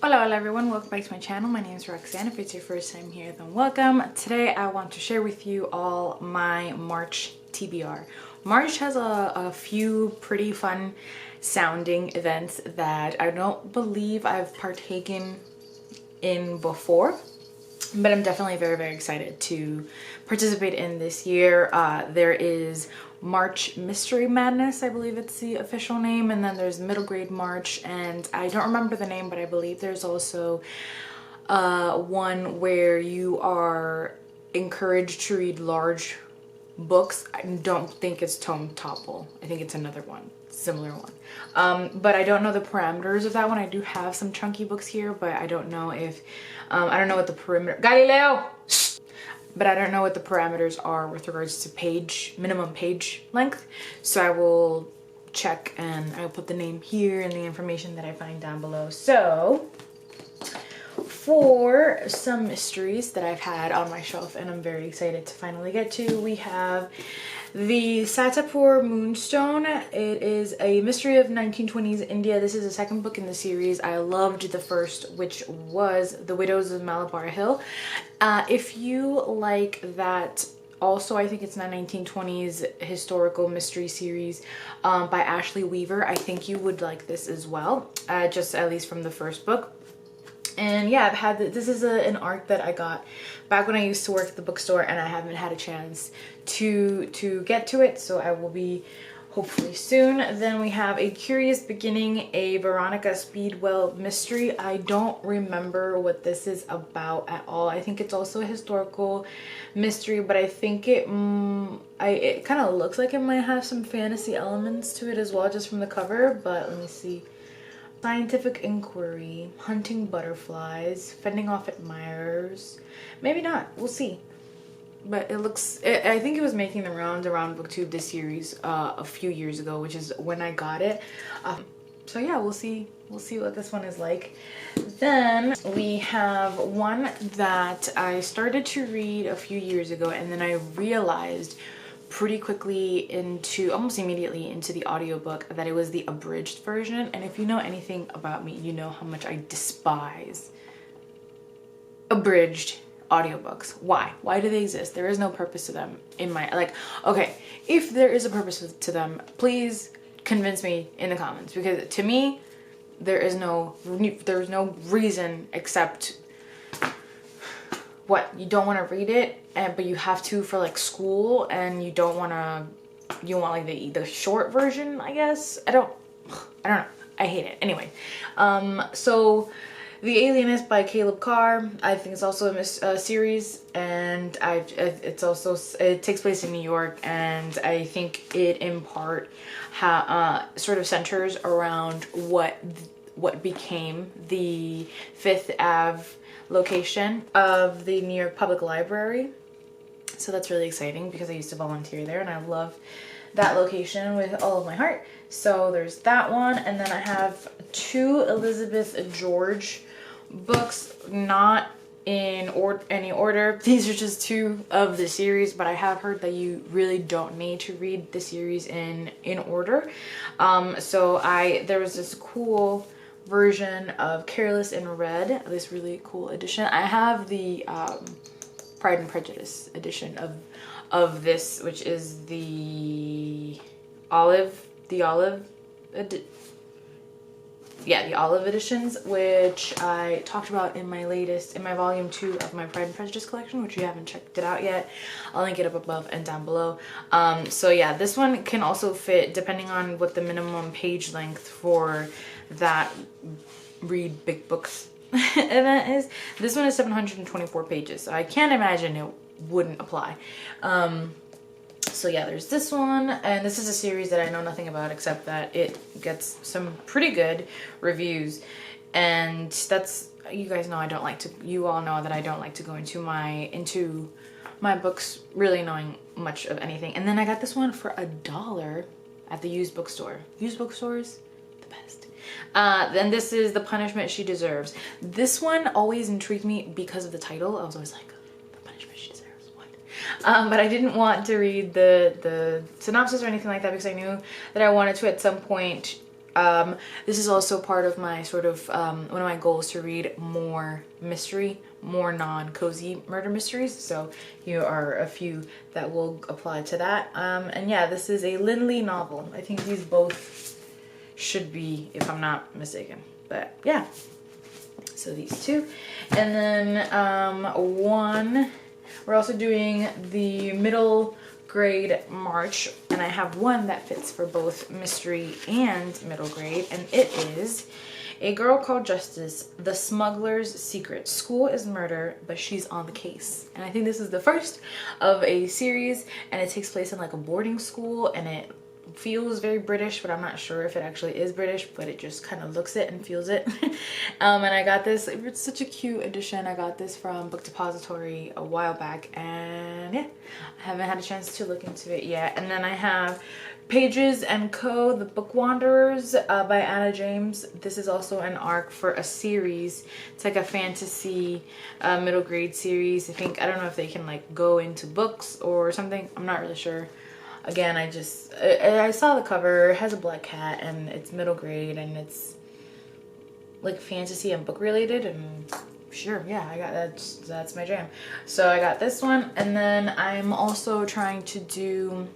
Hola everyone, welcome back to my channel. My name is Roxanne. If it's your first time here, then welcome. Today I want to share with you all my March TBR. March has a few pretty fun sounding events that I don't believe I've partaken in before, but I'm definitely very excited to participate in this year. There is March Mystery Madness, I believe it's the official name, and then there's Middle Grade March, and I don't remember the name, but I believe there's also one where you are encouraged to read large books. I don't think it's Tome Topple. I think it's another one, similar one. But I don't know the parameters of that one. I do have some chunky books here, but I don't know if, I don't know what the perimeter, Galileo! But I don't know what the parameters are with regards to minimum page length. So I will check and I'll put the name here and the information that I find down below. So for some mysteries that I've had on my shelf and I'm very excited to finally get to, we have the Satapur Moonstone. It is a mystery of 1920s India. This is the second book in the series. I loved the first, which was The Widows of Malabar Hill. If you like that, also I think it's a 1920s historical mystery series by Ashley Weaver. I think you would like this as well, just at least from the first book. And yeah, I've had this is an arc that I got back when I used to work at the bookstore, and I haven't had a chance to get to it, so I will be hopefully soon. Then we have A Curious Beginning, a Veronica Speedwell mystery. I don't remember what this is about at all. I think it's also a historical mystery, but I think it kind of looks like it might have some fantasy elements to it as well, just from the cover. But let me see. Scientific Inquiry, Hunting Butterflies, Fending Off Admirers. Maybe not, we'll see. But it looks, I think it was making the rounds around booktube this series a few years ago, which is when I got it. So yeah, we'll see what this one is like. Then we have one that I started to read a few years ago, and then I realized pretty quickly, almost immediately into the audiobook, that it was the abridged version. And if you know anything about me, you know how much I despise abridged audiobooks. Why do they exist? There is no purpose to them in my, like, okay, if there is a purpose to them, please convince me in the comments, because to me there's no reason except what, you don't want to read it, but you have to for like school, and you want like the short version, I guess. I don't know, I hate it. Anyway, so The Alienist by Caleb Carr, I think it's also a series, and it takes place in New York, and I think it in part sort of centers around what became the Fifth Ave location of the New York Public Library. So that's really exciting because I used to volunteer there, and I love that location with all of my heart. So there's that one, and then I have two Elizabeth George books, not in any order. These are just two of the series, but I have heard that you really don't need to read the series in order. So there was this cool version of Careless in Red, this really cool edition. I have the Pride and Prejudice edition of this, which is the olive editions, which I talked about in my volume 2 of my Pride and Prejudice collection, which you haven't checked it out yet. I'll link it up above and down below. So yeah, this one can also fit, depending on what the minimum page length for that read big books event is. This one is 724 pages, so I can't imagine it wouldn't apply. So yeah, there's this one, and this is a series that I know nothing about except that it gets some pretty good reviews, and that's, you guys know you all know that I don't like to go into my books really knowing much of anything. And then I got this one for $1 at the used bookstore. Used bookstores, the best. Then this is The Punishment She Deserves. This one always intrigued me because of the title. I was always like, The Punishment She Deserves, what? But I didn't want to read the synopsis or anything like that, because I knew that I wanted to at some point This is also part of my sort of one of my goals to read more mystery, more non-cozy murder mysteries. So here are a few that will apply to that. And yeah, this is a Lindley novel. I think these both should be, if I'm not mistaken. But yeah, so these two. And then we're also doing the middle grade March, and I have one that fits for both mystery and middle grade, and it is A Girl Called Justice, The Smuggler's Secret. School is murder, but she's on the case. And I think this is the first of a series, and it takes place in like a boarding school, and it feels very British, but I'm not sure if it actually is British, but it just kind of looks it and feels it. And I got this, it's such a cute edition. I got this from Book Depository a while back, and yeah, I haven't had a chance to look into it yet. And then I have Pages and Co. The Book Wanderers by Anna James. This is also an arc for a series. It's like a fantasy middle grade series. I don't know if they can like go into books or something. I'm not really sure. Again, I saw the cover. It has a black cat and it's middle grade and it's like fantasy and book related, and sure, yeah, I got that's my jam. So I got this one, and then I'm also trying to do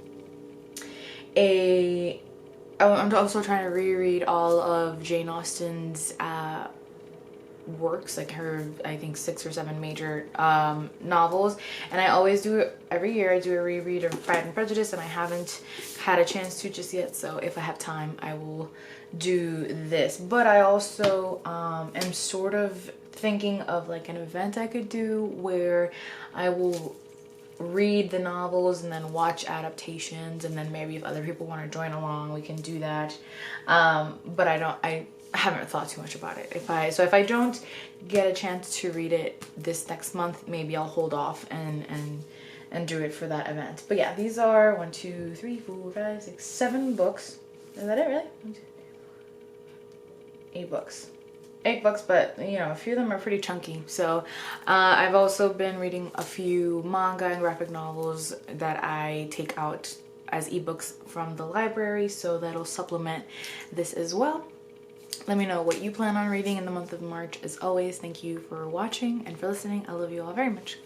I'm also trying to reread all of Jane Austen's works, like her, I think 6 or 7 major novels, and I always do it every year. I do a reread of Pride and Prejudice, and I haven't had a chance to just yet, so if I have time I will do this. But I also am sort of thinking of like an event I could do where I will read the novels and then watch adaptations, and then maybe if other people want to join along we can do that. But I haven't thought too much about it. If I don't get a chance to read it this next month, maybe I'll hold off and do it for that event. But yeah, these are 1, 2, 3, 4, 5, 6, 7 books. Is that it, really? 1, 2, 8 books. 8 books, but you know, a few of them are pretty chunky. So I've also been reading a few manga and graphic novels that I take out as ebooks from the library, so that'll supplement this as well. Let me know what you plan on reading in the month of March. As always, thank you for watching and for listening. I love you all very much.